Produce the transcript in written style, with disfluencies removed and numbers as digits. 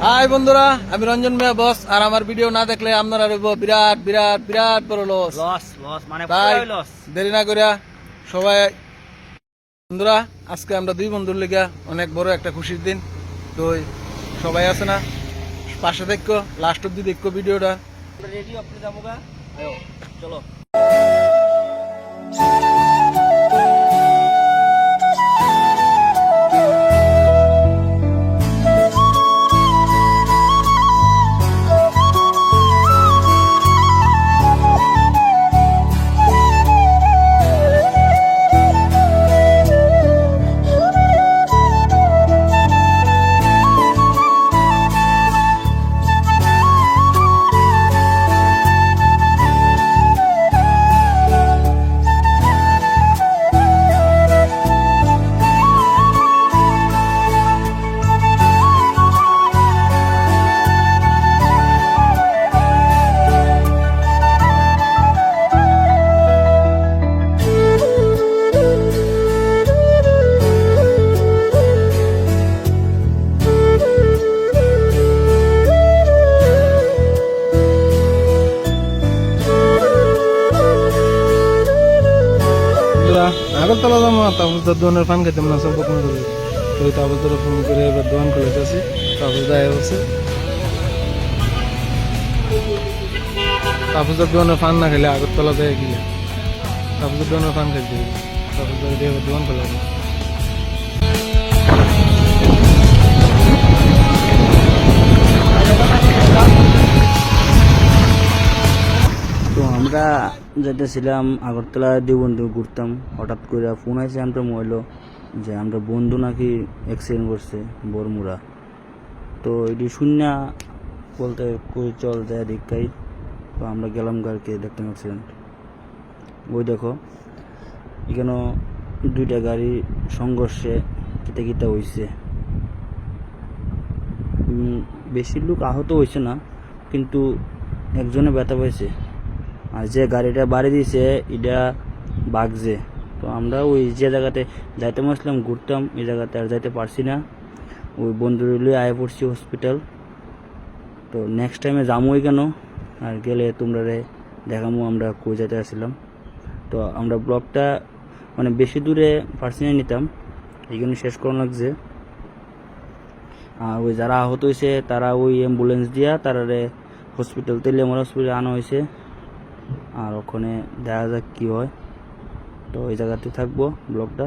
High বন্ধুরা, আমি রঞ্জন মিয়া বস। আর আমার ভিডিও না দেখলে আপনারা বিরাট বিরাট বিরাট বড় লস মানে তাই পুরাই লস। দেরি না করিয়া সবাই বন্ধুরা, আজকে আমরা দুই বন্ধুর লেগা অনেক বড় একটা খুশির দিন। তো সবাই আছে না, পাশে দেখো, লাস্ট অব্দি দেখো ভিডিওটা। রেডি আপনি যাবো গা, আয়ো চলো। আগরতলা যাবো, তারপর দোকানের ফান খেতাম না সব ফোন করে। তো তারপর তোরা ফোন করে এবার দোকান খুলে যাচ্ছি। তারপর যায় বলছে তারপর দোকানের ফান না খেলে আগরতলা যায় গিয়ে তারপর দোকানের ফান খেতে তারপর এবার দোকান খোলা যায়। তো আমরা যেতেছিলাম আগরতলা দুই বন্ধু ঘুরতাম, হঠাৎ করে ফোন আছে আমরা মোবাইল যে আমরা বন্ধু নাকি অ্যাক্সিডেন্ট করছে বরমুরা। তো এটি শূন্য বলতে কই চল যায় দেখাই। তো আমরা গেলাম গাড়িকে দেখতাম অ্যাক্সিডেন্ট। ওই দেখো এখানে দুইটা গাড়ি সংঘর্ষে কিতা কিতা হয়েছে। বেশি লোক আহত হয়েছে না, কিন্তু একজনে ব্যথা পাইছে। আর যে গাড়িটা বাড়ি দিয়েছে এটা বাগছে। তো আমরা ওই যে জায়গাতে যাইতে আসলাম ঘুরতাম, এই জায়গাতে আর যাইতে পারছি না। ওই বন্ধুর লিয়ে আয় পড়ছি হসপিটাল। তো নেক্সট টাইমে যামোই কেন, আর গেলে তোমরা দেখামো আমরা কই যেতে আসছিলাম। তো আমরা ব্লগটা মানে বেশি দূরে পার্সোনালি নিতাম, এইখানে শেষ করানো লাগছে। আর ওই যারা আহত হয়েছে তারা ওই অ্যাম্বুলেন্স দিয়া তারারে হসপিটাল তেলিয়ামরা হসপিটালে আনা হয়েছে। আর ওখানে দেখা যাক কী হয়। তো ওই জায়গাতে থাকবো ব্লগটা।